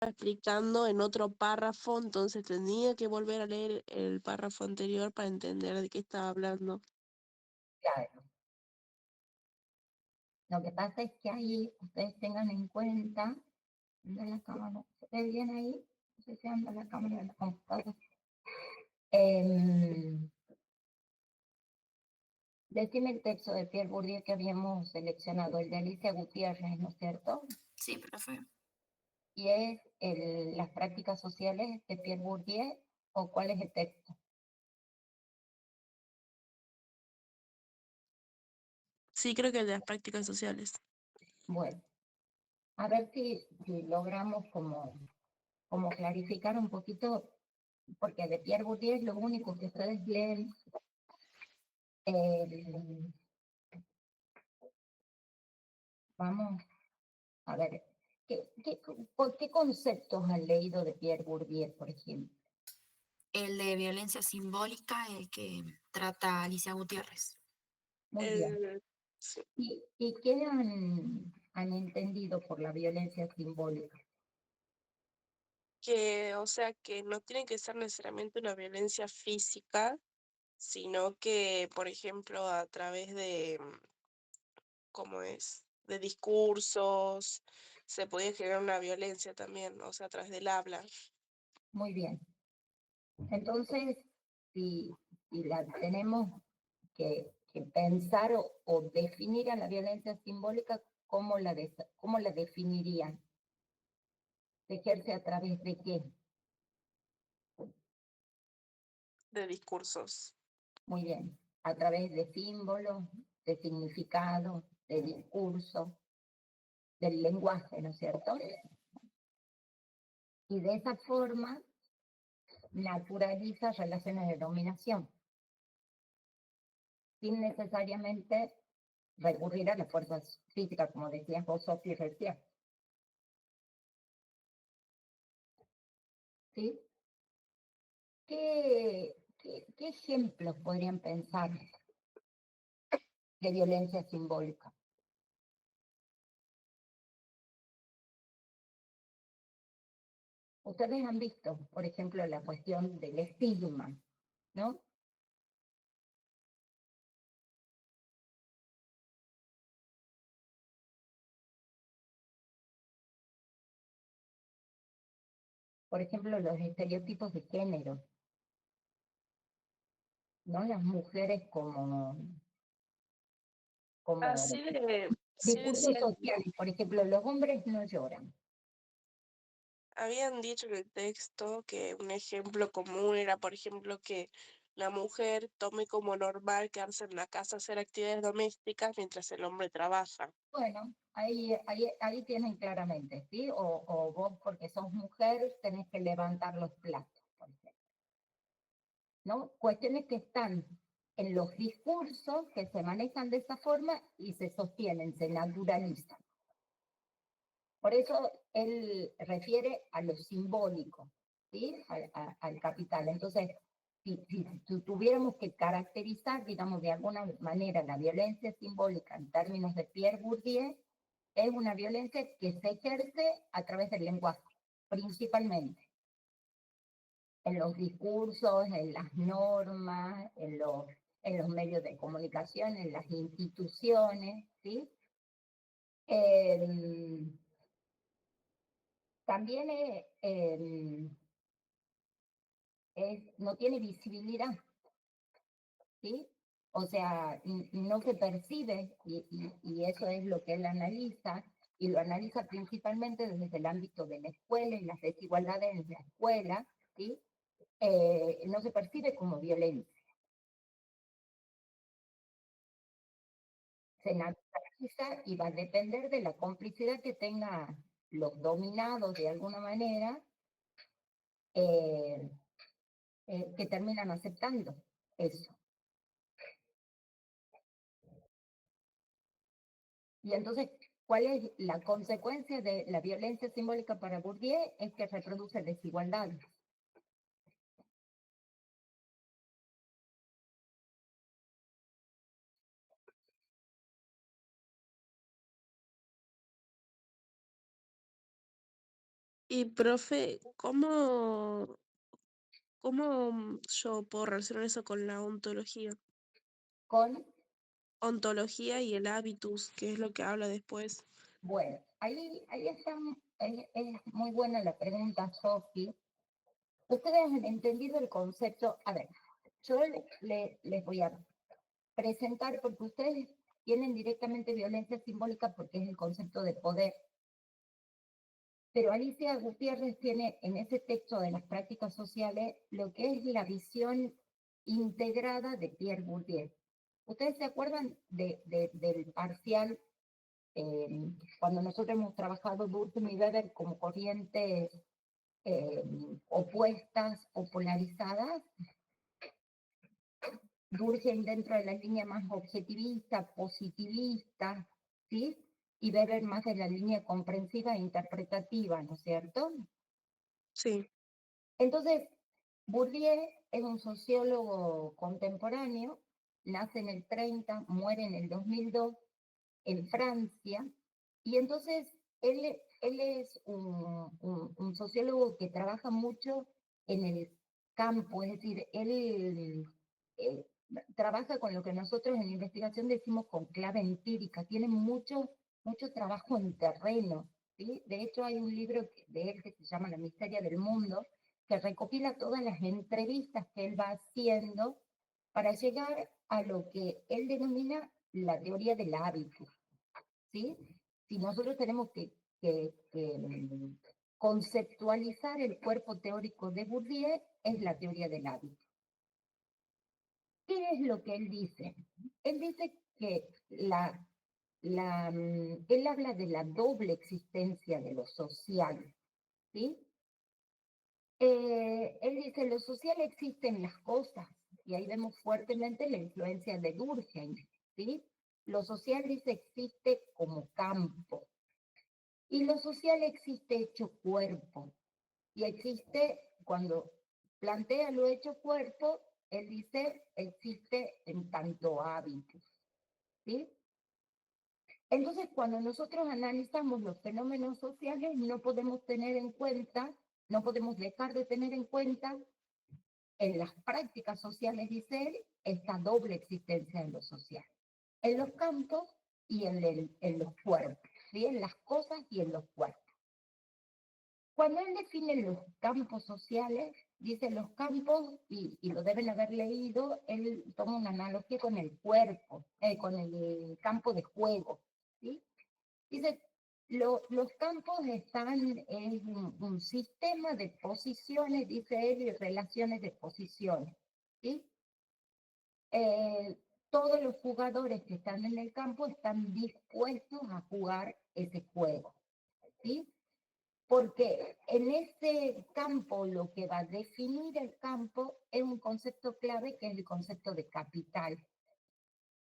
explicando en otro párrafo, entonces tenía que volver a leer el párrafo anterior para entender de qué estaba hablando. Claro. Lo que pasa es que ahí ustedes tengan en cuenta, anda la cámara, ¿se ve bien ahí? No sé si anda la cámara de la computadora. Decime el texto de Pierre Bourdieu que habíamos seleccionado, el de Alicia Gutiérrez, ¿no es cierto? Sí, profe. ¿Y es las prácticas sociales de Pierre Bourdieu o cuál es el texto? Sí, creo que el de las prácticas sociales. Bueno, a ver si logramos como clarificar un poquito, porque de Pierre Bourdieu lo único que ustedes leen, vamos a ver, ¿qué conceptos han leído de Pierre Bourdieu, por ejemplo? El de violencia simbólica, el que trata Alicia Gutiérrez. Muy bien. Sí. ¿Y qué han entendido por la violencia simbólica? Que, o sea, que no tiene que ser necesariamente una violencia física, sino que, por ejemplo, a través de, ¿cómo es? De discursos, se puede generar una violencia también, o sea, a través del habla. Muy bien. Entonces, si la tenemos que pensar o definir a la violencia simbólica, ¿cómo la definirían? ¿Se ejerce a través de qué? De discursos. Muy bien. A través de símbolos, de significado, de discurso, del lenguaje, ¿no es cierto? Y de esa forma naturaliza relaciones de dominación, sin necesariamente recurrir a las fuerzas físicas, como decías vos, Sofía, recién. ¿Sí? ¿Qué ejemplos podrían pensar de violencia simbólica? Ustedes han visto, por ejemplo, la cuestión del estigma, ¿no? Por ejemplo, los estereotipos de género, ¿no? Las mujeres como Sí discursos decían, sociales. Por ejemplo, los hombres no lloran. habían dicho en el texto que un ejemplo común era, por ejemplo, que la mujer tome como normal quedarse en la casa a hacer actividades domésticas mientras el hombre trabaja. Bueno, ahí tienen claramente, ¿sí? O vos, porque sos mujer, tenés que levantar los platos, por ejemplo. ¿No? Cuestiones que están en los discursos que se manejan de esa forma y se sostienen, se naturalizan. Por eso él refiere a lo simbólico, ¿sí? Al capital. Entonces, si tuviéramos que caracterizar, digamos, de alguna manera la violencia simbólica en términos de Pierre Bourdieu, es una violencia que se ejerce a través del lenguaje, principalmente en los discursos, en las normas, en los medios de comunicación, en las instituciones, ¿sí? Eh, también no tiene visibilidad, ¿sí? O sea, no se percibe, y eso es lo que él analiza, y lo analiza principalmente desde el ámbito de la escuela y las desigualdades en la escuela, ¿sí? No se percibe como violencia. Se naturaliza y va a depender de la complicidad que tengan los dominados de alguna manera, eh, que terminan aceptando eso. Y entonces, ¿cuál es la consecuencia de la violencia simbólica para Bourdieu? Es que reproduce desigualdades. Y profe, ¿cómo yo puedo relacionar eso con la ontología? Con, Ontología y el hábitus, que es lo que habla después. bueno, ahí está, es muy buena la pregunta, Sofi. Ustedes han entendido el concepto, a ver, yo les voy a presentar, porque ustedes tienen directamente violencia simbólica porque es el concepto de poder, pero Alicia Gutiérrez tiene en ese texto de las prácticas sociales lo que es la visión integrada de Pierre Bourdieu. ¿Ustedes se acuerdan del parcial eh, cuando nosotros hemos trabajado Durkheim y Weber como corrientes eh, opuestas o polarizadas? Durkheim dentro de la línea más objetivista, positivista, ¿sí? Y Weber más de la línea comprensiva e interpretativa, ¿no es cierto? Sí, Entonces, Bourdieu es un sociólogo contemporáneo, nace en el 30, muere en el 2002 en Francia, y entonces él es un sociólogo que trabaja mucho en el campo, es decir, él eh, trabaja con lo que nosotros en investigación decimos con clave empírica, tiene mucho trabajo en terreno, ¿sí? De hecho, hay un libro de él que se llama La misteria del mundo, que recopila todas las entrevistas que él va haciendo para llegar a lo que él denomina la teoría del hábito, ¿sí? Si nosotros tenemos que conceptualizar el cuerpo teórico de Bourdieu, es la teoría del hábito. ¿Qué es lo que él dice? Él dice que él habla de la doble existencia de lo social, ¿sí? Él dice, lo social existe en las cosas, y ahí vemos fuertemente la influencia de Durkheim, ¿sí? Lo social, dice, existe como campo, y lo social existe hecho cuerpo, y existe, cuando plantea lo hecho cuerpo, él dice, existe en tanto hábito, ¿sí? Entonces, cuando nosotros analizamos los fenómenos sociales, no podemos tener en cuenta, no podemos dejar de tener en cuenta en las prácticas sociales, dice él, esta doble existencia en lo social, en los campos y en los cuerpos, ¿sí? En las cosas y en los cuerpos. Cuando él define los campos sociales, dice los campos, y lo deben haber leído, él toma una analogía con el cuerpo, con el campo de juego, ¿sí? Dice, los campos están en un sistema de posiciones, dice él, y relaciones de posiciones, ¿sí? Todos los jugadores que están en el campo están dispuestos a jugar ese juego, ¿sí? Porque en ese campo lo que va a definir el campo es un concepto clave que es el concepto de capital.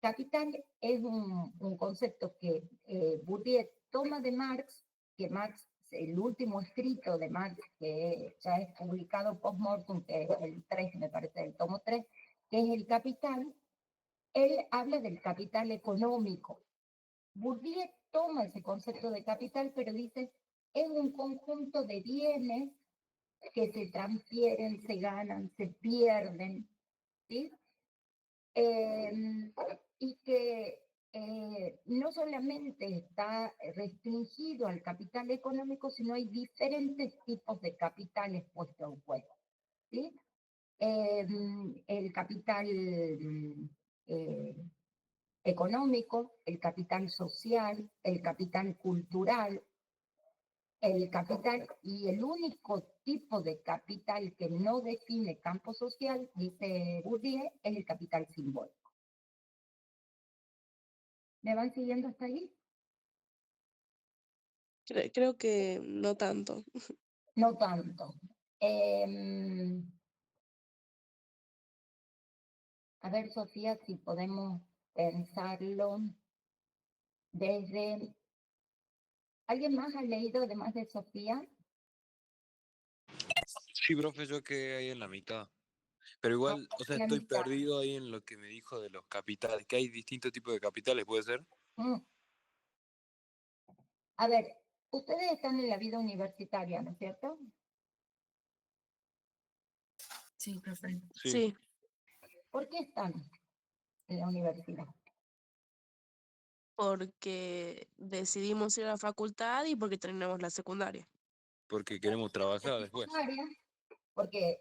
Capital es un concepto que Bourdieu toma de Marx, que Marx, el último escrito de Marx, que ya es publicado post-mortem, que es el 3, me parece, el tomo 3, que es el capital. Él habla del capital económico. Bourdieu toma ese concepto de capital, pero dice, es un conjunto de bienes que se transfieren, se ganan, se pierden, ¿sí? Y que no solamente está restringido al capital económico, sino hay diferentes tipos de capitales puestos en juego, ¿sí? El capital eh, económico, el capital social, el capital cultural, el capital, y el único tipo de capital que no define campo social, dice Bourdieu, es el capital simbólico. ¿Me van siguiendo hasta ahí? creo que no tanto. No tanto. Em, a ver, Sofía, si podemos pensarlo desde... ¿Alguien más ha leído además de Sofía? Sí, profe, yo quedé ahí en la mitad. Pero Ah, igual, o sea, la estoy mitad. perdido ahí en lo que me dijo de los capitales, que hay distintos tipos de capitales, ¿puede ser? Mm. A ver, Ustedes están en la vida universitaria, ¿no es cierto? Sí, profe. Sí, Sí, ¿Por qué están en la universidad? porque decidimos ir a la facultad y porque terminamos la secundaria. porque queremos trabajar después. Secundaria, porque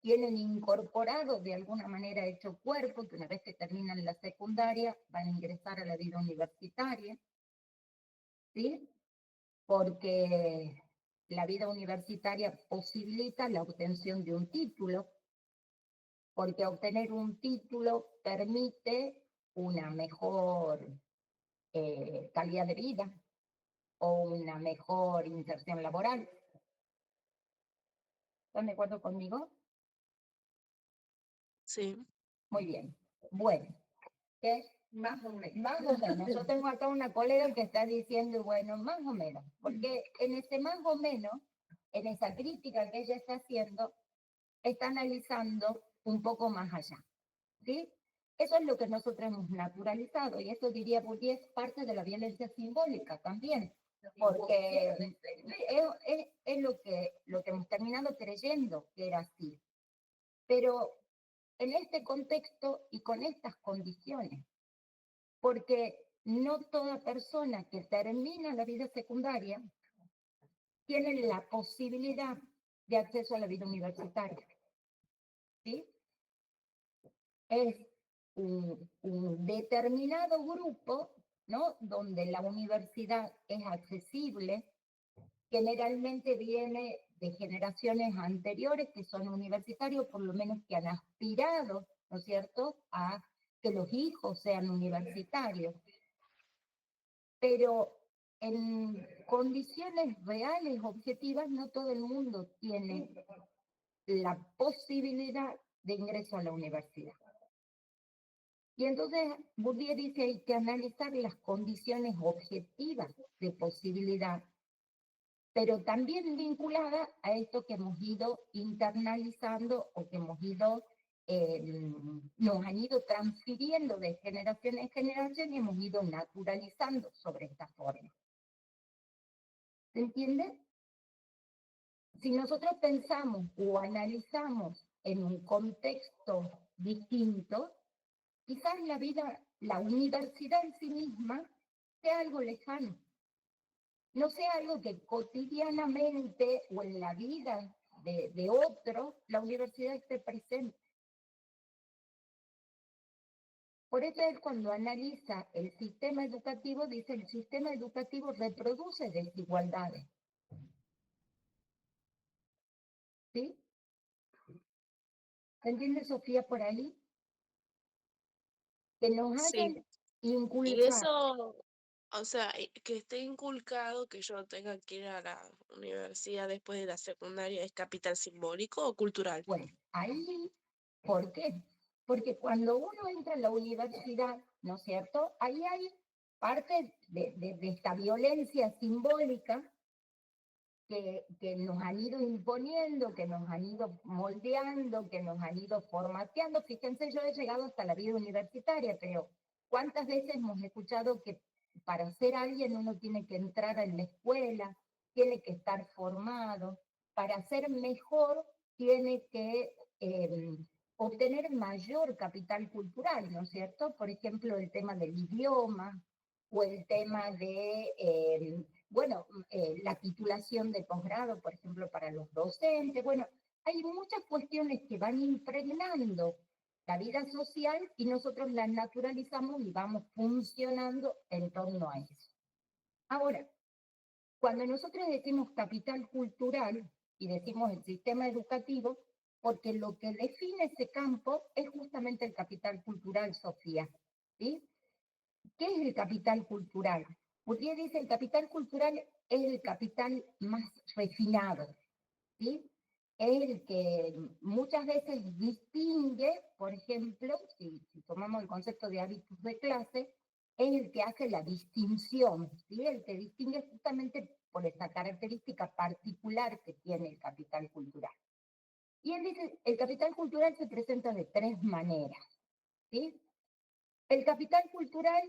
tienen incorporado de alguna manera hecho cuerpo, que una vez que terminan la secundaria van a ingresar a la vida universitaria, ¿sí? Porque la vida universitaria posibilita la obtención de un título, porque obtener un título permite una mejor calidad de vida o una mejor inserción laboral. ¿Están de acuerdo conmigo? Sí, Muy bien. Bueno, ¿qué? Más o menos. Yo tengo acá una colega que está diciendo, bueno, más o menos, porque en ese más o menos, en esa crítica que ella está haciendo, está analizando un poco más allá, ¿sí? Eso es lo que nosotros hemos naturalizado, y eso diría Bourdieu es parte de la violencia simbólica también, porque es lo que hemos terminado creyendo que era así. Pero en este contexto y con estas condiciones, porque no toda persona que termina la vida secundaria tiene la posibilidad de acceso a la vida universitaria, ¿sí? Es un determinado grupo, ¿no? Donde la universidad es accesible, generalmente viene de generaciones anteriores que son universitarios, por lo menos que han aspirado, ¿no es cierto?, a que los hijos sean universitarios. Pero en condiciones reales, objetivas, no todo el mundo tiene la posibilidad de ingreso a la universidad. Y entonces Bourdieu dice que hay que analizar las condiciones objetivas de posibilidad, pero también vinculada a esto que hemos ido internalizando o que hemos ido, nos han ido transfiriendo de generación en generación y hemos ido naturalizando sobre esta forma. ¿Se entiende? Si nosotros pensamos o analizamos en un contexto distinto, quizás la vida, la universidad en sí misma, sea algo lejano, no sea algo que cotidianamente o en la vida de otro, la universidad esté presente. Por eso es cuando analiza el sistema educativo, dice el sistema educativo reproduce desigualdades. ¿Sí? ¿Se entiende, Sofía, por ahí? Que nos sí. hayan Y inculcado. eso, o sea, que esté inculcado que yo tenga que ir a la universidad después de la secundaria, ¿es capital simbólico o cultural? Bueno, ahí, ¿por qué? Porque cuando uno entra a la universidad, ¿no es cierto? Ahí hay parte de esta violencia simbólica que nos han ido imponiendo, que nos han ido moldeando, que nos han ido formateando. Fíjense, yo he llegado hasta la vida universitaria, pero ¿cuántas veces hemos escuchado que para ser alguien uno tiene que entrar en la escuela, tiene que estar formado, para ser mejor tiene que obtener mayor capital cultural, ¿no es cierto? Por ejemplo, el tema del idioma o el tema de bueno, la titulación de posgrado, por ejemplo, para los docentes. Bueno, hay muchas cuestiones que van impregnando la vida social y nosotros las naturalizamos y vamos funcionando en torno a eso. Ahora, cuando nosotros decimos capital cultural y decimos el sistema educativo, porque lo que define ese campo es justamente el capital cultural, Sofía, ¿sí? ¿Qué es el capital cultural? Bourdieu dice el capital cultural es el capital más refinado, ¿sí? Es el que muchas veces distingue, por ejemplo, si tomamos el concepto de hábitos de clase, es el que hace la distinción, ¿sí? El que distingue justamente por esta característica particular que tiene el capital cultural. Y él dice, el capital cultural se presenta de tres maneras, ¿sí? El capital cultural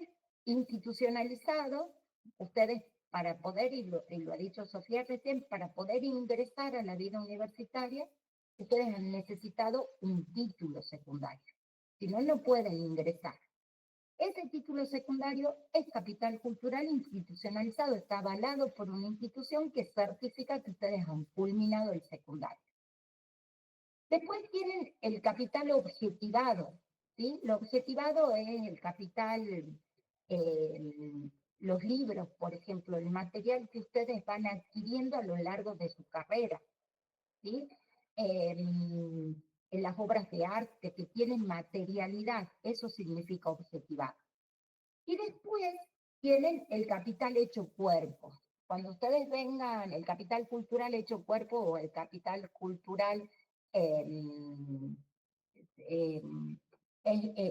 institucionalizado, ustedes para poder, y lo ha dicho Sofía recién, para poder ingresar a la vida universitaria, ustedes han necesitado un título secundario. Si no, no pueden ingresar. Ese título secundario es capital cultural institucionalizado, está avalado por una institución que certifica que ustedes han culminado el secundario. Después tienen el capital objetivado, ¿sí? Lo objetivado es el capital, los libros, por ejemplo, el material que ustedes van adquiriendo a lo largo de su carrera, ¿sí? En las obras de arte que tienen materialidad, eso significa objetivado. Y después tienen el capital hecho cuerpo. Cuando ustedes vengan el capital cultural hecho cuerpo o el capital cultural em,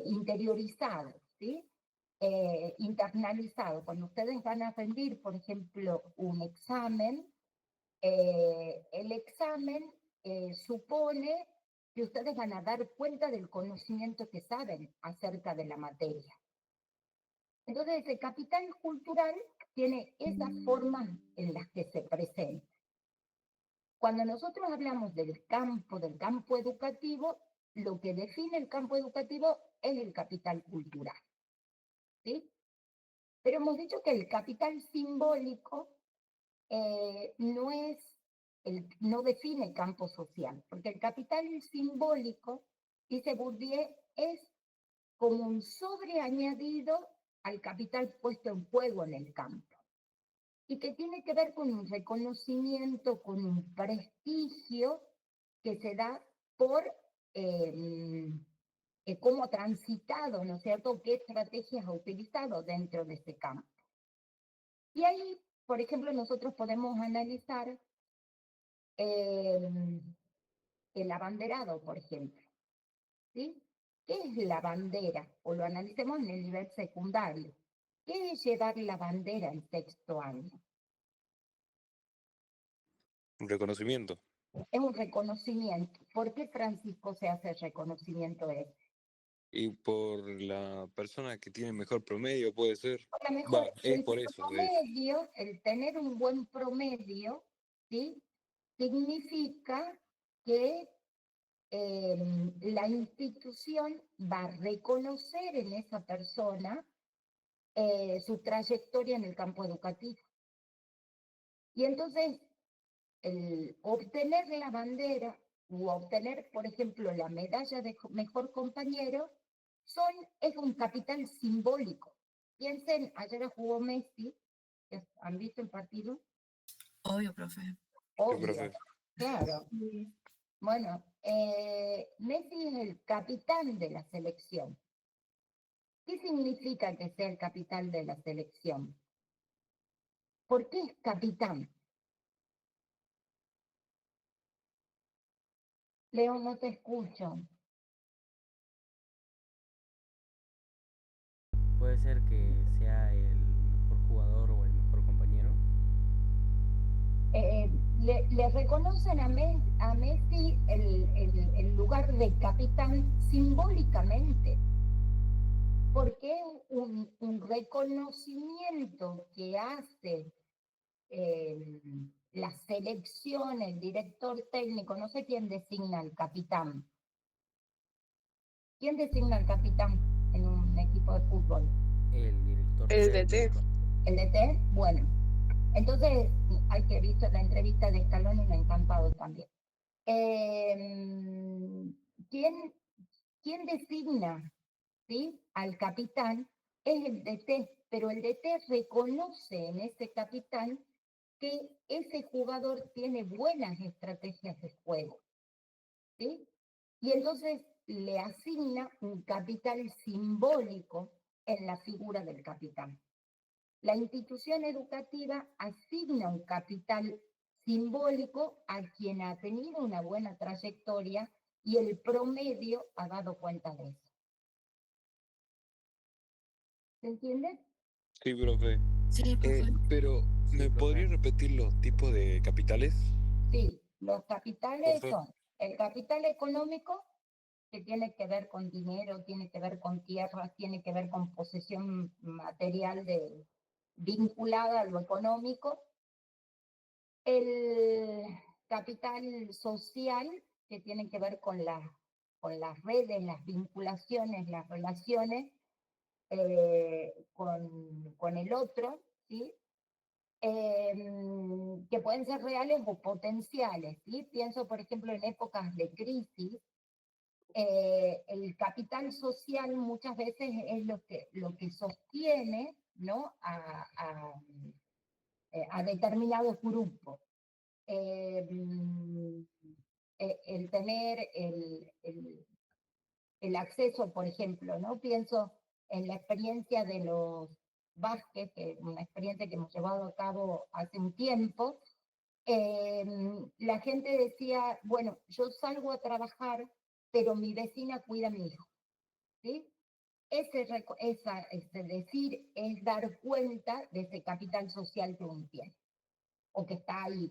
interiorizado, ¿sí? Internalizado. Cuando ustedes van a rendir, por ejemplo, un examen, el examen supone que ustedes van a dar cuenta del conocimiento que saben acerca de la materia. Entonces, el capital cultural tiene esas formas en las que se presenta. Cuando nosotros hablamos del campo educativo, lo que define el campo educativo es el capital cultural, ¿sí? Pero hemos dicho que el capital simbólico no define el campo social, porque el capital simbólico, dice Bourdieu, es como un sobreañadido al capital puesto en juego en el campo, y que tiene que ver con un reconocimiento, con un prestigio que se da por cómo ha transitado, ¿no es cierto?, qué estrategias ha utilizado dentro de este campo. Y ahí, por ejemplo, nosotros podemos analizar el abanderado, por ejemplo, ¿sí? ¿Qué es la bandera? O lo analicemos en el nivel secundario. ¿Qué es llevar la bandera en sexto año? Un reconocimiento. Es un reconocimiento. ¿Por qué, Francisco, se hace el reconocimiento ese? Y por la persona que tiene mejor promedio, puede ser. A lo mejor Es por eso. promedio, el tener un buen promedio, ¿sí? Significa que la institución va a reconocer en esa persona su trayectoria en el campo educativo. Y entonces, el obtener la bandera o obtener, por ejemplo, la medalla de mejor compañero, es un capital simbólico. Piensen, ayer jugó Messi, ¿han visto el partido? Obvio, profe. Sí, Obvio, profe. claro. Bueno, Messi es el capitán de la selección. ¿Qué significa que sea el capitán de la selección? ¿Por qué es capitán? Leo, no te escucho. Puede ser que sea el mejor jugador o el mejor compañero. Le reconocen a Messi el lugar de capitán simbólicamente, porque es un reconocimiento que hace la selección, el director técnico, no sé quién designa al capitán. ¿Quién designa al capitán en un equipo de fútbol? El director El técnico. DT. ¿El DT? Bueno, entonces hay que visto la entrevista de Scaloni, me ha encantado también. ¿Quién designa, ¿sí?, al capitán? Es el DT, pero el DT reconoce en ese capitán que ese jugador tiene buenas estrategias de juego, ¿sí? Y entonces le asigna un capital simbólico en la figura del capitán. La institución educativa asigna un capital simbólico a quien ha tenido una buena trayectoria y el promedio ha dado cuenta de eso. ¿Se entiende? Sí, profe. Sí, profe. Pero, Sí, ¿me profe. podría repetir los tipos de capitales? Sí, los capitales Por son el capital económico, que tiene que ver con dinero, tiene que ver con tierras, tiene que ver con posesión material vinculada a lo económico, el capital social, que tiene que ver con las redes, las vinculaciones, las relaciones con el otro, ¿sí? Que pueden ser reales o potenciales, ¿sí? Pienso, por ejemplo, en épocas de crisis, el capital social muchas veces es lo que sostiene, ¿no? A determinados grupos. El tener el acceso, por ejemplo, ¿no? Pienso en la experiencia de los Vázquez, que es una experiencia que hemos llevado a cabo hace un tiempo. La gente decía, bueno, yo salgo a trabajar, pero mi vecina cuida a mi hijo, ¿sí? Ese decir es dar cuenta de ese capital social que uno tiene, o que está ahí.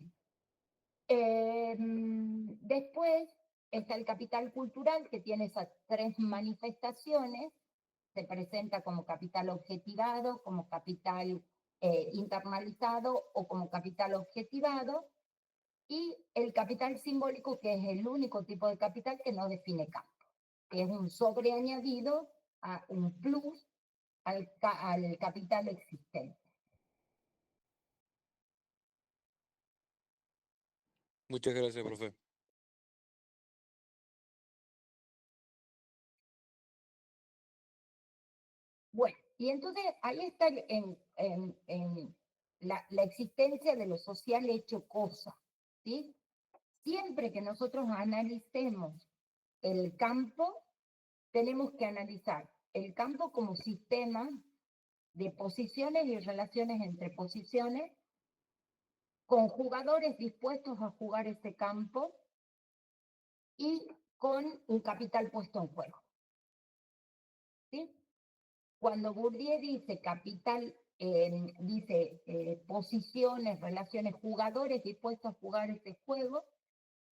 Después está el capital cultural, que tiene esas tres manifestaciones. Se presenta como capital objetivado, como capital internalizado o como capital objetivado. Y el capital simbólico, que es el único tipo de capital que no define campo, que es un sobreañadido, a un plus al capital existente. Muchas gracias, profe. Bueno, y entonces ahí está en la existencia de lo social hecho cosa, ¿sí? Siempre que nosotros analicemos el campo, tenemos que analizar el campo como sistema de posiciones y relaciones entre posiciones, con jugadores dispuestos a jugar ese campo y con un capital puesto en juego, ¿sí? Cuando Bourdieu dice capital, dice posiciones, relaciones, jugadores dispuestos a jugar ese juego,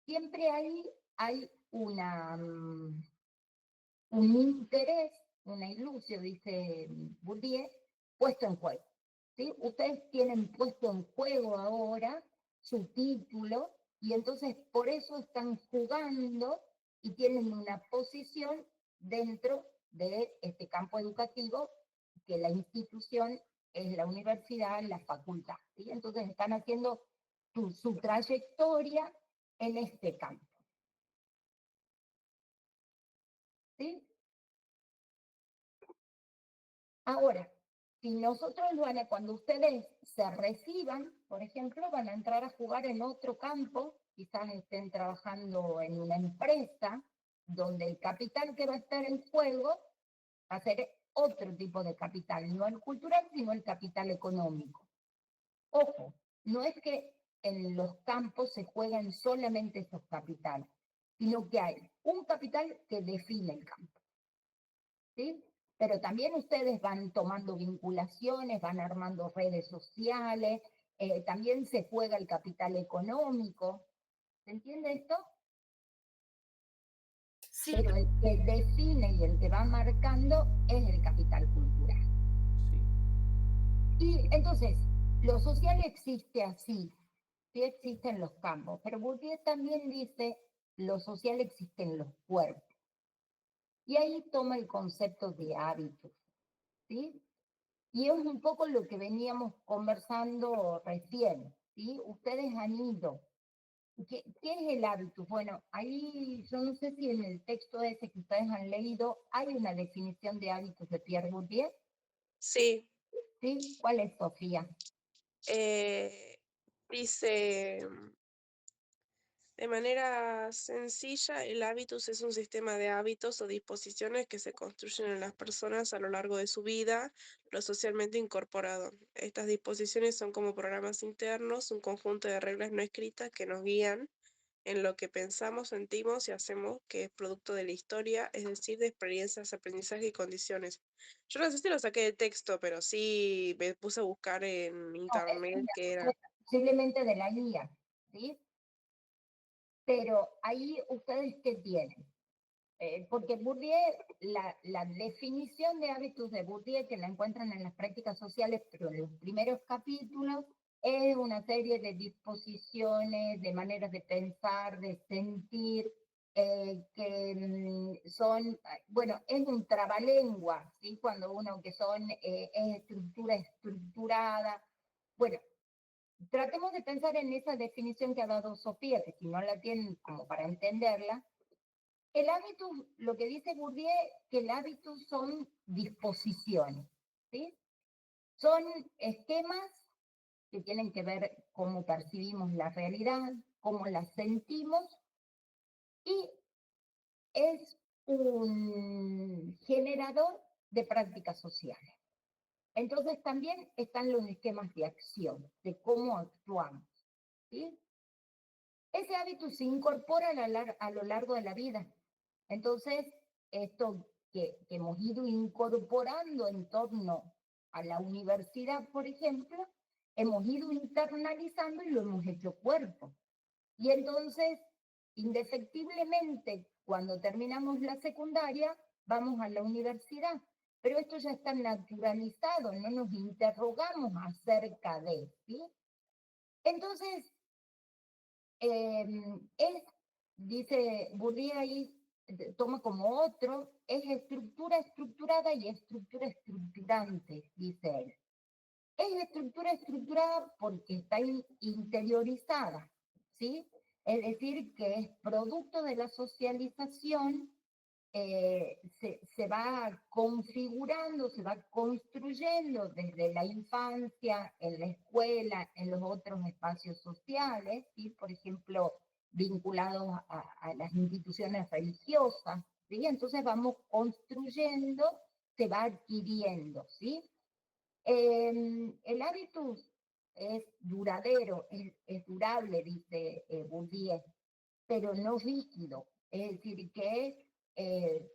siempre ahí hay un interés, una ilusión, dice Bourdieu, puesto en juego, ¿sí? Ustedes tienen puesto en juego ahora su título y entonces por eso están jugando y tienen una posición dentro de este campo educativo, que la institución es la universidad, la facultad, ¿sí? Entonces están haciendo su trayectoria en este campo, ¿sí? Ahora, si nosotros cuando ustedes se reciban, por ejemplo, van a entrar a jugar en otro campo, quizás estén trabajando en una empresa, donde el capital que va a estar en juego va a ser otro tipo de capital, no el cultural, sino el capital económico. Ojo, no es que en los campos se juegan solamente esos capitales, sino que hay un capital que define el campo, ¿sí? Pero también ustedes van tomando vinculaciones, van armando redes sociales, también se juega el capital económico. ¿Se entiende esto? Sí, Pero el que define y el que va marcando es el capital cultural. Sí. Y entonces, lo social existe así, sí existe en los campos, pero Bourdieu también dice, lo social existe en los cuerpos. Y ahí toma el concepto de hábitos, ¿sí? Y es un poco lo que veníamos conversando recién, ¿sí? Ustedes han ido. ¿Qué es el hábito? Bueno, ahí yo no sé si en el texto ese que ustedes han leído hay una definición de hábitos de Pierre Bourdieu, Sí, ¿sí? ¿Cuál es, Sofía? dice, de manera sencilla, el hábitus es un sistema de hábitos o disposiciones que se construyen en las personas a lo largo de su vida, lo socialmente incorporado. Estas disposiciones son como programas internos, un conjunto de reglas no escritas que nos guían en lo que pensamos, sentimos y hacemos, que es producto de la historia, es decir, de experiencias, aprendizaje y condiciones. Yo no sé si lo saqué de texto, pero sí me puse a buscar en No, es internet que era. posiblemente de la guía, ¿sí? Pero ahí ustedes, ¿qué tienen? Porque Bourdieu, la definición de hábitos de Bourdieu, que la encuentran en las prácticas sociales, pero en los primeros capítulos, es una serie de disposiciones, de maneras de pensar, de sentir, que son, bueno, es un trabalengua, ¿sí? Cuando uno que son, es estructura estructurada. Bueno, tratemos de pensar en esa definición que ha dado Sofía, que si no la tienen como para entenderla. El hábito, lo que dice Bourdieu, que el hábito son disposiciones, ¿sí? Son esquemas que tienen que ver cómo percibimos la realidad, cómo la sentimos, y es un generador de prácticas sociales. Entonces también están los esquemas de acción, de cómo actuamos, ¿sí? Ese hábito se incorpora a lo largo de la vida. Entonces, esto que hemos ido incorporando en torno a la universidad, por ejemplo, hemos ido internalizando y lo hemos hecho cuerpo. Y entonces, indefectiblemente, cuando terminamos la secundaria, vamos a la universidad. Pero esto ya está naturalizado, no nos interrogamos acerca de, ¿sí? Entonces, es, dice Bourdieu ahí, toma como otro, es estructura estructurada y estructura estructurante, dice él. Es estructura estructurada porque está interiorizada, ¿sí? Es decir, que es producto de la socialización, se va configurando, se va construyendo desde la infancia, en la escuela, en los otros espacios sociales, ¿sí? Por ejemplo, vinculados a las instituciones religiosas, ¿sí? Entonces vamos construyendo, se va adquiriendo, ¿sí? El hábitus es duradero, es durable, dice Bourdieu, pero no rígido, es decir, que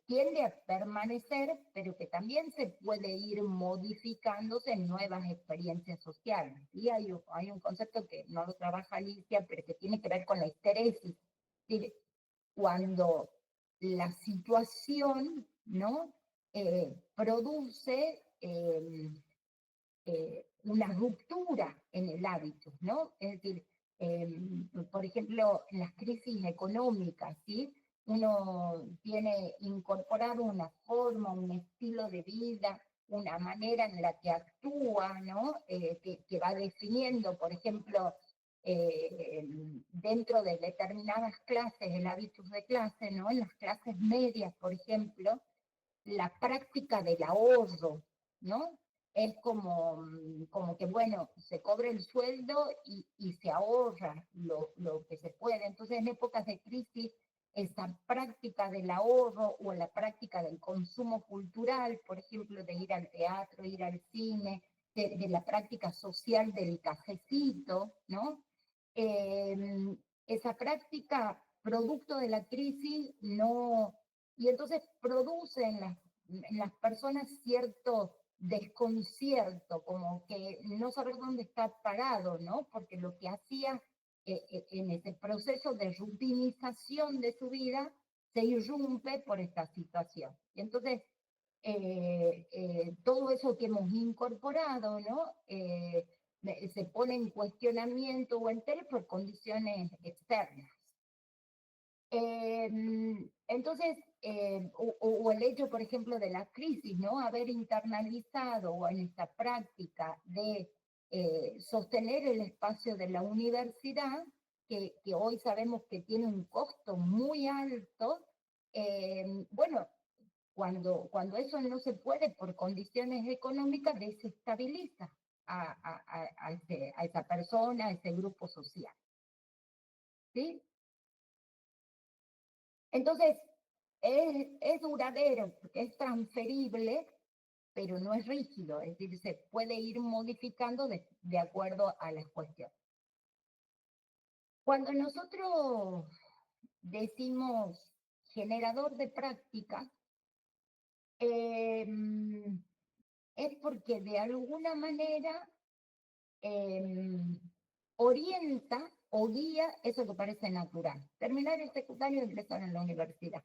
tiende a permanecer, pero que también se puede ir modificándose en nuevas experiencias sociales. Y hay un concepto que no lo trabaja Alicia, pero que tiene que ver con la histeresis. Es decir, cuando la situación, ¿no? Produce una ruptura en el hábito, ¿no? Es decir, por ejemplo, en las crisis económicas, ¿sí? Uno tiene incorporado una forma, un estilo de vida, una manera en la que actúa, ¿no? Que va definiendo, por ejemplo, dentro de determinadas clases, el hábito de clase, ¿no? En las clases medias, por ejemplo, la práctica del ahorro, ¿no? Es como que, bueno, se cobra el sueldo y se ahorra lo que se puede. Entonces, en épocas de crisis, esa práctica del ahorro o la práctica del consumo cultural, por ejemplo, de ir al teatro, ir al cine, de la práctica social del cafecito, ¿no? Esa práctica, producto de la crisis, no, y entonces produce en las personas cierto desconcierto, como que no saber dónde está parado, ¿no? Porque lo que hacía en ese proceso de rutinización de su vida se irrumpe por esta situación. Y entonces, todo eso que hemos incorporado, ¿no? Se pone en cuestionamiento o entero por condiciones externas. Entonces, o el hecho, por ejemplo, de la crisis, ¿no? Haber internalizado o en esta práctica de sostener el espacio de la universidad, que hoy sabemos que tiene un costo muy alto, bueno, cuando eso no se puede por condiciones económicas, desestabiliza a esa persona, a ese grupo social. ¿Sí? Entonces, es duradero, porque es transferible, pero no es rígido, es decir, se puede ir modificando de acuerdo a las cuestiones. Cuando nosotros decimos generador de prácticas, es porque de alguna manera orienta o guía eso que parece natural. Terminar el secundario y ingresar en la universidad.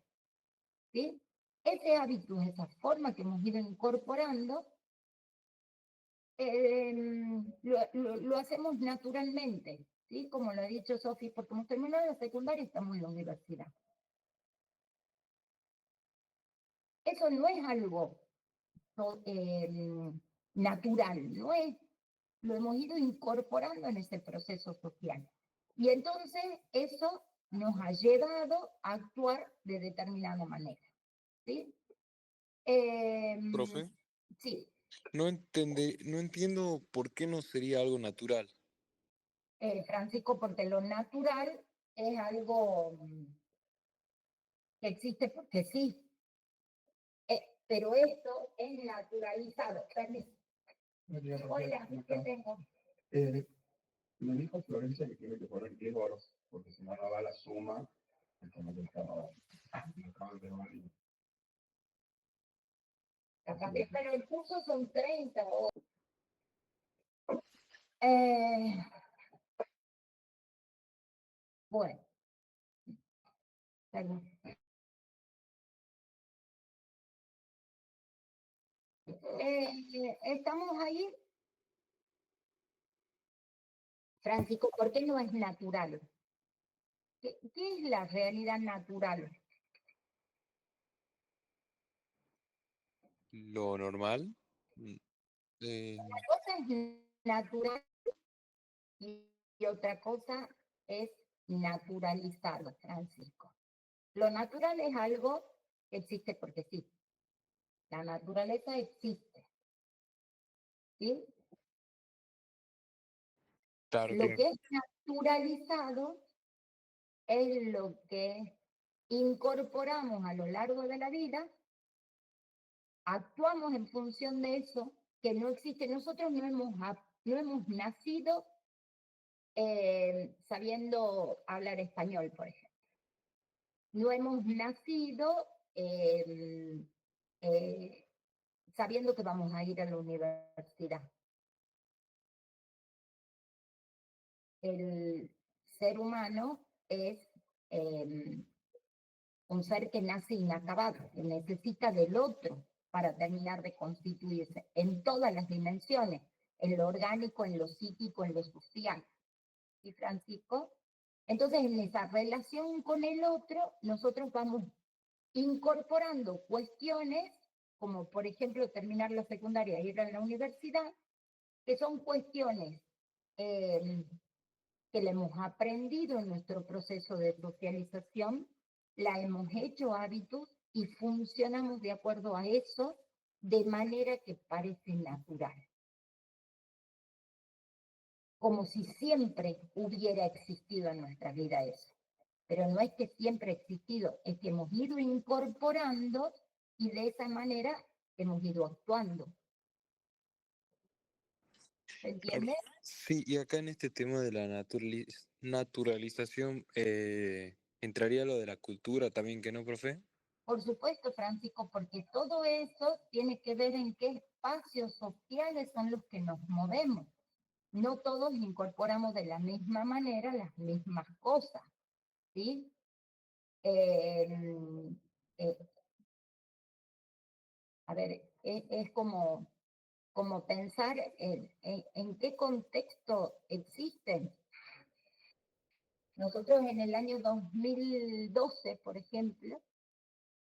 ¿sí? Ese hábito, esa forma que hemos ido incorporando, lo hacemos naturalmente, ¿sí? Como lo ha dicho Sofi, porque hemos terminado la secundaria y estamos en la universidad. Eso no es algo natural, no es, lo hemos ido incorporando en ese proceso social. Y entonces eso nos ha llevado a actuar de determinada manera, ¿sí? Profe, Sí, no entiendo por qué no sería algo natural. Francisco, porque lo natural es algo que existe porque sí, pero esto es naturalizado. Permiso. Hola, ¿qué tengo? Me dijo Florencia que tiene que poner 10 horas, porque si no, no da la suma de como que estaba de mal. Pero el curso son 30 horas. Bueno, perdón. Estamos ahí. Francisco, ¿por qué no es natural? ¿Qué es la realidad natural? Lo normal. Eh, Una cosa es natural y otra cosa es naturalizado, Francisco. Lo natural es algo que existe porque sí. La naturaleza existe, ¿sí? claro Lo que que es naturalizado es lo que incorporamos a lo largo de la vida, actuamos en función de eso, que no existe. Nosotros no hemos nacido sabiendo hablar español, por ejemplo. No hemos nacido eh, sabiendo que vamos a ir a la universidad. El ser humano es un ser que nace inacabado, que necesita del otro para terminar de constituirse en todas las dimensiones, en lo orgánico, en lo psíquico, en lo social. ¿Sí, Francisco? Entonces, en esa relación con el otro, nosotros vamos incorporando cuestiones, como por ejemplo terminar la secundaria e ir a la universidad, que son cuestiones que le hemos aprendido en nuestro proceso de socialización, la hemos hecho hábitos y funcionamos de acuerdo a eso de manera que parece natural. Como si siempre hubiera existido en nuestra vida eso. Pero no es que siempre ha existido, es que hemos ido incorporando y de esa manera hemos ido actuando. ¿Se entiende? sí, y acá en este tema de la naturalización, ¿entraría lo de la cultura también, que no, profe? Por supuesto, Francisco, porque todo eso tiene que ver en qué espacios sociales son los que nos movemos. No todos incorporamos de la misma manera las mismas cosas, ¿sí? Eh, eh, a ver, es como pensar en qué contexto existen. Nosotros en el año 2012, por ejemplo,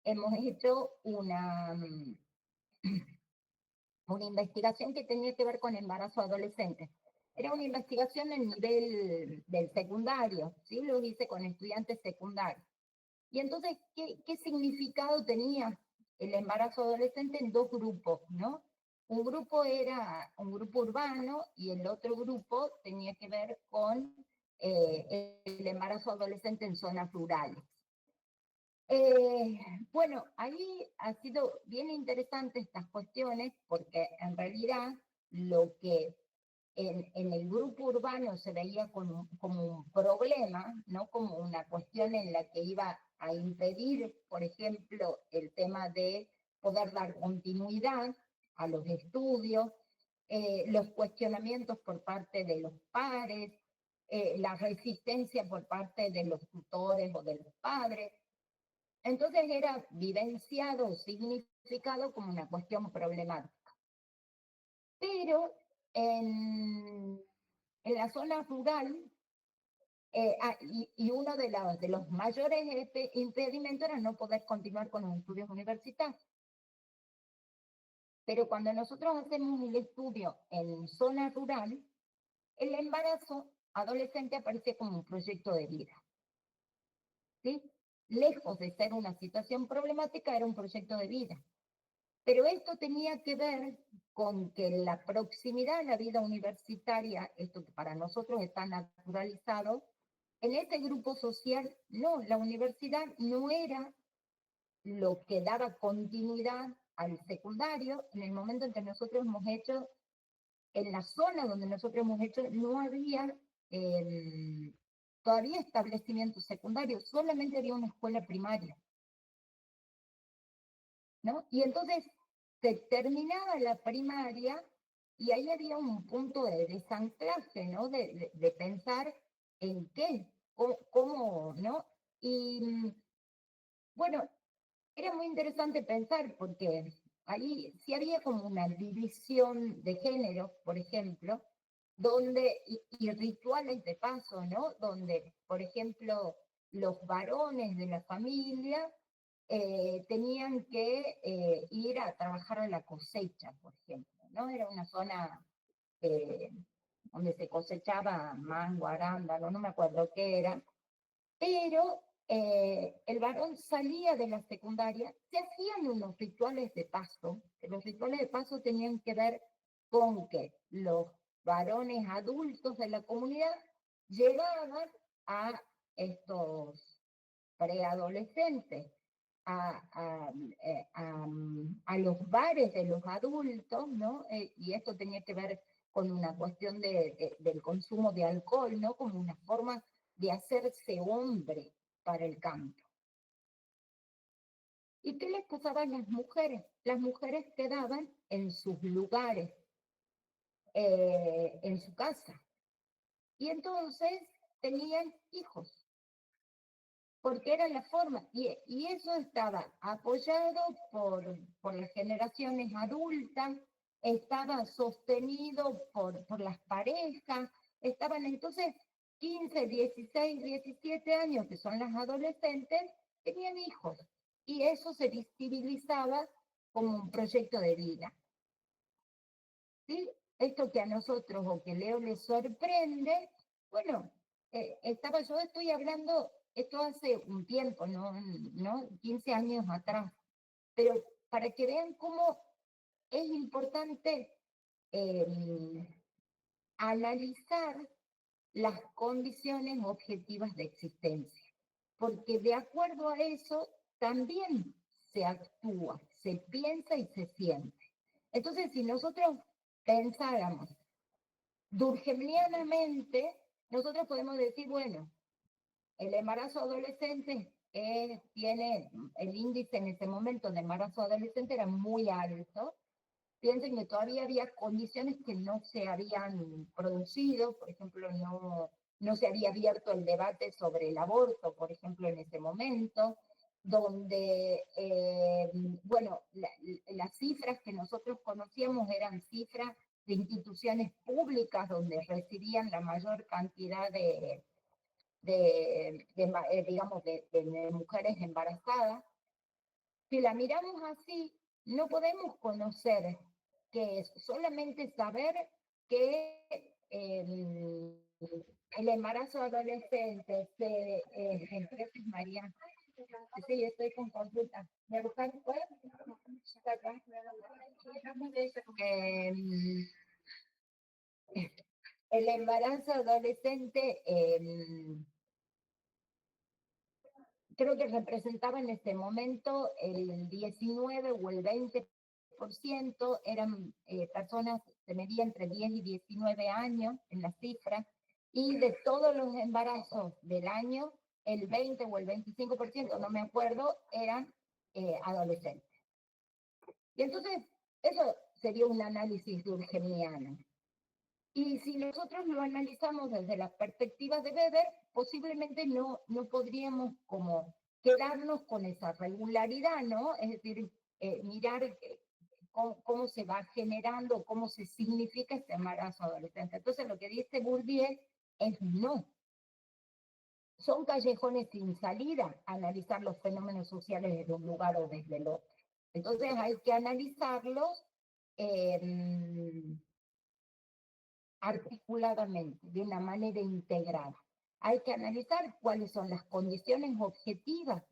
hemos hecho una investigación que tenía que ver con embarazo adolescente. Era una investigación en nivel del secundario, ¿sí? Lo hice con estudiantes secundarios. Y entonces, ¿qué significado tenía el embarazo adolescente en dos grupos, ¿no? Un grupo era un grupo urbano y el otro grupo tenía que ver con el embarazo adolescente en zonas rurales. Bueno, ahí ha sido bien interesante estas cuestiones porque en realidad lo que en el grupo urbano se veía como un problema, ¿no? Como una cuestión en la que iba a impedir, por ejemplo, el tema de poder dar continuidad a los estudios, los cuestionamientos por parte de los pares, la resistencia por parte de los tutores o de los padres. Entonces era vivenciado, significado como una cuestión problemática. Pero en la zona rural, y uno de los mayores impedimentos era no poder continuar con los estudios universitarios. Pero cuando nosotros hacemos el estudio en zona rural, el embarazo adolescente aparece como un proyecto de vida. ¿Sí? Lejos de ser una situación problemática, era un proyecto de vida. Pero esto tenía que ver con que la proximidad a la vida universitaria, esto que para nosotros está naturalizado, en este grupo social, no, la universidad no era lo que daba continuidad al secundario. En el momento en que nosotros hemos hecho, en la zona donde nosotros hemos hecho, no había todavía establecimientos secundarios, solamente había una escuela primaria, ¿no? Y entonces se terminaba la primaria y ahí había un punto de desanclaje, ¿no? De pensar en qué, cómo, ¿no? Y bueno, era muy interesante pensar porque ahí sí había como una división de género, por ejemplo, donde, y rituales de paso, ¿no? Donde, por ejemplo, los varones de la familia tenían que ir a trabajar a la cosecha, por ejemplo, ¿no? Era una zona eh, donde se cosechaba mango, arándano, no me acuerdo qué era, pero el varón salía de la secundaria, se hacían unos rituales de paso, que los rituales de paso tenían que ver con que los varones adultos de la comunidad llevaban a estos preadolescentes a los bares de los adultos, ¿no? Y esto tenía que ver con una cuestión del consumo de alcohol, ¿no? Como una forma de hacerse hombre para el campo. ¿Y qué les pasaba a las mujeres? Las mujeres quedaban en sus lugares, en su casa, y entonces tenían hijos, porque era la forma, y eso estaba apoyado por las generaciones adultas, estaba sostenido por las parejas, estaban entonces 15, 16, 17 años, que son las adolescentes, tenían hijos, y eso se visibilizaba como un proyecto de vida. ¿Sí? Esto que a nosotros o que Leo les sorprende, bueno, yo estoy hablando, esto hace un tiempo, ¿no? 15 años atrás, pero para que vean cómo es importante eh, analizar las condiciones objetivas de existencia, porque de acuerdo a eso también se actúa, se piensa y se siente. Entonces, si nosotros pensáramos durkheimianamente, nosotros podemos decir, bueno, el embarazo adolescente tiene, el índice en ese momento de embarazo adolescente era muy alto. Piensen que todavía había condiciones que no se habían producido, por ejemplo, no se había abierto el debate sobre el aborto, por ejemplo, en ese momento, donde, bueno, las cifras que nosotros conocíamos eran cifras de instituciones públicas donde residían la mayor cantidad digamos, de mujeres embarazadas. Si la miramos así, no podemos conocer qué es, solamente saber que el embarazo adolescente gracias María. Sí, estoy con consulta. ¿Me buscan después? El embarazo adolescente creo que representaba en este momento el 19 o el 20%, eran personas, se medía entre 10 y 19 años en las cifras, y de todos los embarazos del año, el 20 o el 25%, no me acuerdo, eran adolescentes. Y entonces, eso sería un análisis durkheimiano. Y si nosotros lo analizamos desde la perspectiva de Weber, posiblemente no podríamos como quedarnos con esa regularidad, ¿no? Es decir, mirar cómo se va generando, cómo se significa este embarazo adolescente. Entonces, lo que dice Bourdieu es no. Son callejones sin salida analizar los fenómenos sociales desde un lugar o desde el otro. Entonces, hay que analizarlos articuladamente, de una manera integrada. Hay que analizar cuáles son las condiciones objetivas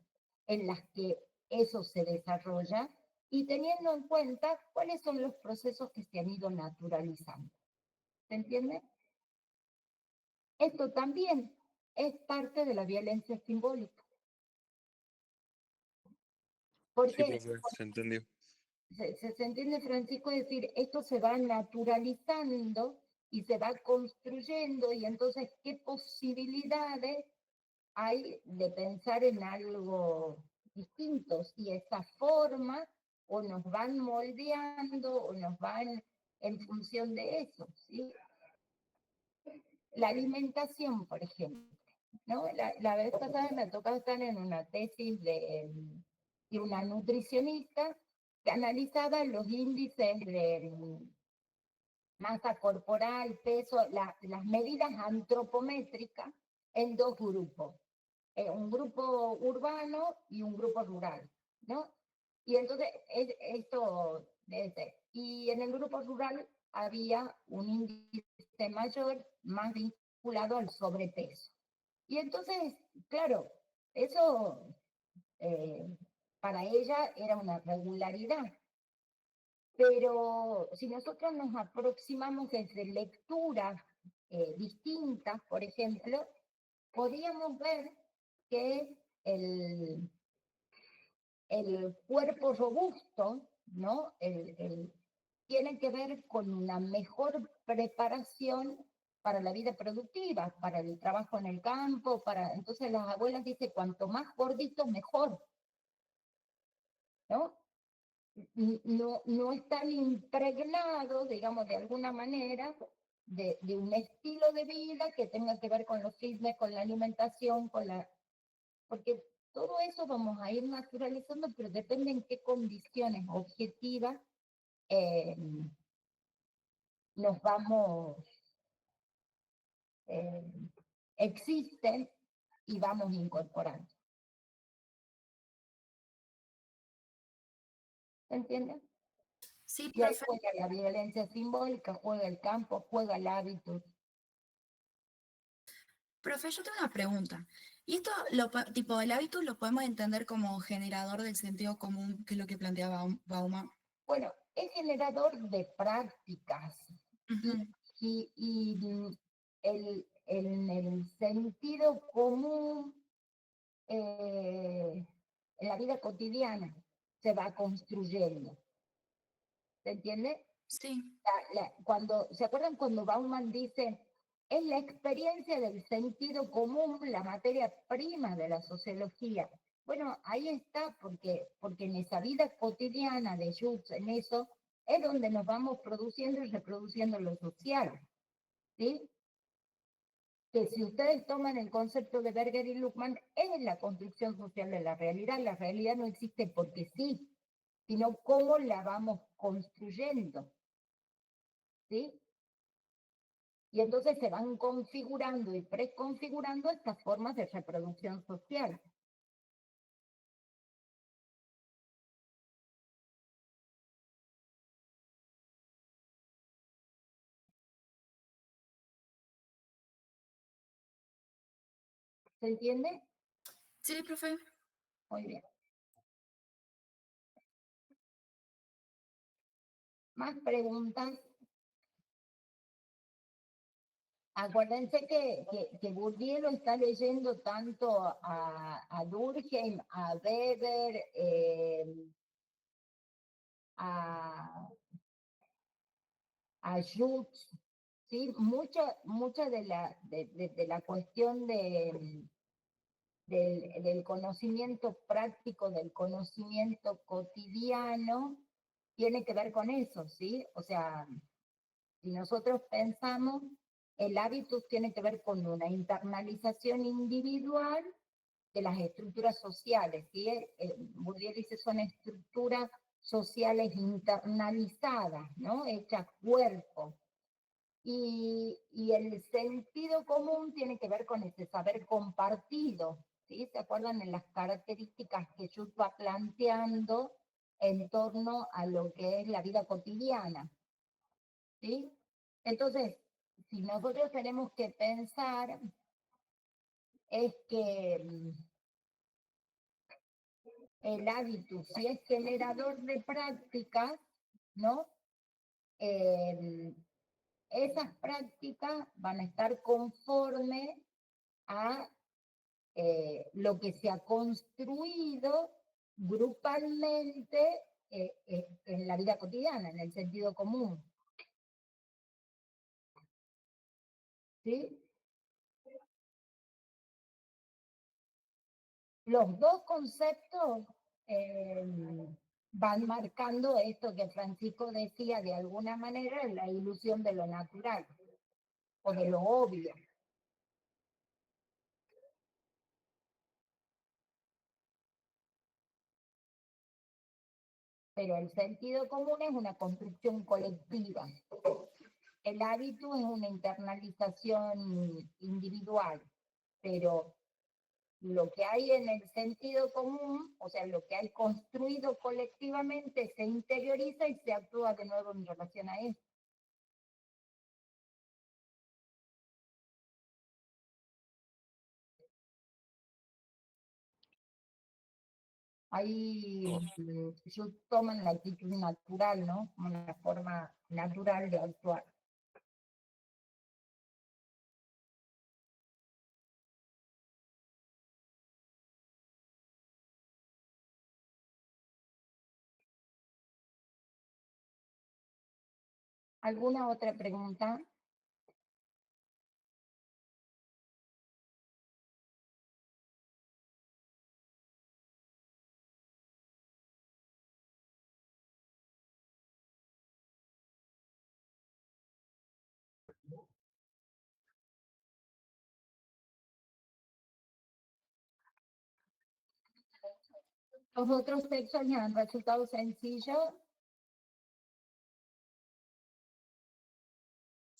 en las que eso se desarrolla y teniendo en cuenta cuáles son los procesos que se han ido naturalizando. ¿Se entiende? Esto también es parte de la violencia simbólica. Sí, Porque profe, se entendió. se entiende, Francisco, es decir, esto se va naturalizando y se va construyendo, y entonces, ¿qué posibilidades hay de pensar en algo distinto? Y esa forma o nos van moldeando o nos van en función de eso, ¿sí? La alimentación, por ejemplo, ¿no? La vez pasada me tocó estar en una tesis de una nutricionista que analizaba los índices de masa corporal, peso, las medidas antropométricas en dos grupos, un grupo urbano y un grupo rural, ¿no? Y entonces, esto, y en el grupo rural había un índice mayor, más vinculado al sobrepeso. Y entonces, claro, eso para ella era una regularidad. Pero si nosotros nos aproximamos desde lecturas distintas, por ejemplo, podríamos ver que el cuerpo robusto, ¿no? Tiene que ver con una mejor preparación para la vida productiva, para el trabajo en el campo, entonces las abuelas dicen, cuanto más gordito, mejor, ¿no? No están impregnados, digamos, de alguna manera, de un estilo de vida que tenga que ver con los fitness, con la alimentación, porque todo eso vamos a ir naturalizando, pero depende en qué condiciones objetivas eh, nos vamos, eh, existen y vamos incorporando. ¿Se entiende? Sí, Y ahí profe. juega la violencia simbólica, juega el campo, juega el hábito. Profe, yo tengo una pregunta. Y esto, tipo, el hábitus lo podemos entender como generador del sentido común, que es lo que planteaba Bauman. Bueno, es generador de prácticas Ujú. y en el sentido común en la vida cotidiana se va construyendo. ¿Se entiende? Sí, ¿Se acuerdan cuando Bauman dice, es la experiencia del sentido común la materia prima de la sociología? Bueno, ahí está, porque en esa vida cotidiana de Schutz, en eso, es donde nos vamos produciendo y reproduciendo lo social, ¿sí? Que si ustedes toman el concepto de Berger y Luhmann, es la construcción social de la realidad no existe porque sí, sino cómo la vamos construyendo, ¿sí? Y entonces se van configurando y preconfigurando estas formas de reproducción social. ¿Se entiende? sí, profe. Muy bien. ¿Más preguntas? Acuérdense que Bourdieu lo está leyendo tanto a Durkheim, a Weber, a Schutz, ¿sí? Mucha de la cuestión del conocimiento práctico, del conocimiento cotidiano, tiene que ver con eso, ¿sí? O sea, si nosotros pensamos, el hábitus tiene que ver con una internalización individual las estructuras sociales, ¿sí? Bourdieu dice son estructuras sociales internalizadas, ¿no? Hechas cuerpo. Y el sentido común tiene que ver con ese saber compartido, ¿sí? ¿Se acuerdan de las características que Jung va planteando en torno a lo que es la vida cotidiana? ¿Sí? Entonces, si nosotros tenemos que pensar, es que el hábito, si es generador de prácticas, ¿no? Esas prácticas van a estar conforme a lo que se ha construido grupalmente en la vida cotidiana, en el sentido común. ¿Sí? Los dos conceptos van marcando esto que Francisco decía de alguna manera, la ilusión de lo natural o de lo obvio. Pero el sentido común es una construcción colectiva. El hábito es una internalización individual, pero lo que hay en el sentido común, o sea, lo que hay construido colectivamente, se interioriza y se actúa de nuevo en relación a eso. Ahí ellos toman la actitud natural, ¿no? Como una forma natural de actuar. ¿Alguna otra pregunta? Los otros textos ya han resultado sencillos.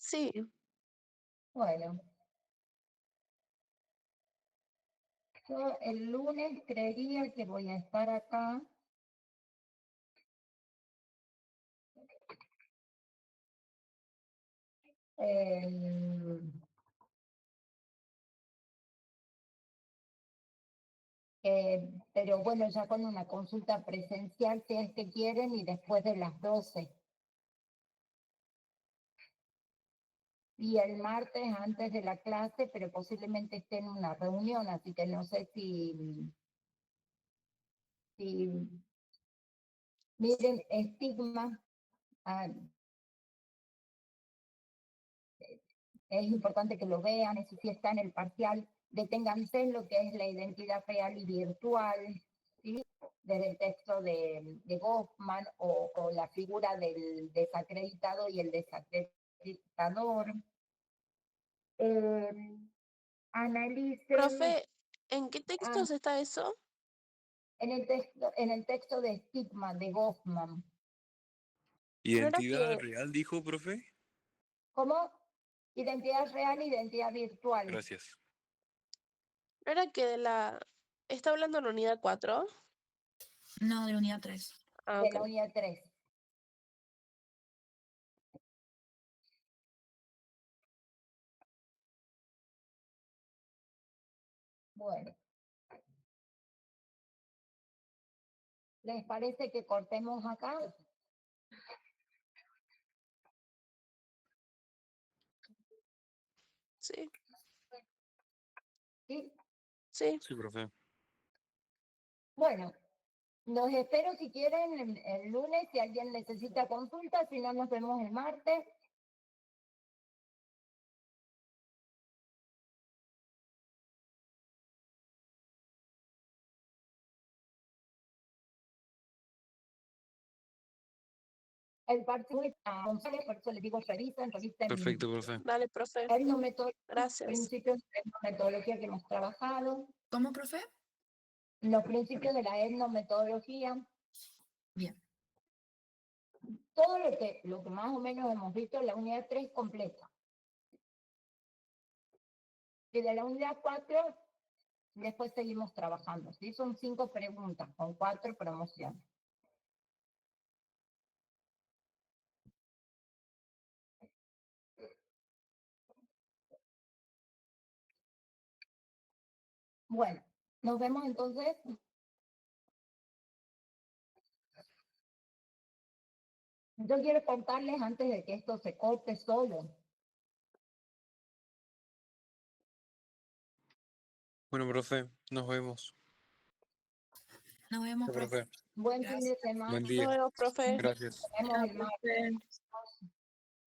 Sí, Bueno, yo el lunes creería que voy a estar acá. Eh, pero bueno, ya con una consulta presencial, si es que quieren, y después de las 12. Y el martes antes de la clase, pero posiblemente esté en una reunión, así que no sé si miren, estigma, ah, es importante que lo vean, eso sí está en el parcial, deténganse en lo que es la identidad real y virtual, ¿sí? Desde el texto de Goffman o la figura del desacreditado y el desacreditador. Analicen profe, ¿en qué ah, textos está eso? en el texto de estigma de Goffman. ¿No era ¿Identidad que, real dijo, profe? ¿Cómo? Identidad real, identidad virtual. Gracias. no era que de la... ¿Está hablando en unidad 4? No, de la unidad 3. Ah, De ok. la unidad 3. Bueno, ¿les parece que cortemos acá? Sí, ¿Sí? sí. Sí, profe. Bueno, los espero si quieren el lunes, si alguien necesita consulta, si no nos vemos el martes. El partido está González, por eso les digo revisen. Perfecto, profe. Dale, profe. Es una Gracias. principios de metodología que hemos trabajado. ¿Cómo, profe? los principios de la etnometodología. Bien. Todo lo que más o menos hemos visto en la unidad 3 completa. Y de la unidad 4, después seguimos trabajando. ¿Sí? Son 5 preguntas con 4 promociones. Bueno, nos vemos entonces. Yo quiero contarles antes de que esto se corte solo. Bueno, profe, nos vemos. Nos vemos, Chao, profe. profe. Buen fin de semana. Buen Nos día. vemos, profe. Gracias. Nos vemos el martes.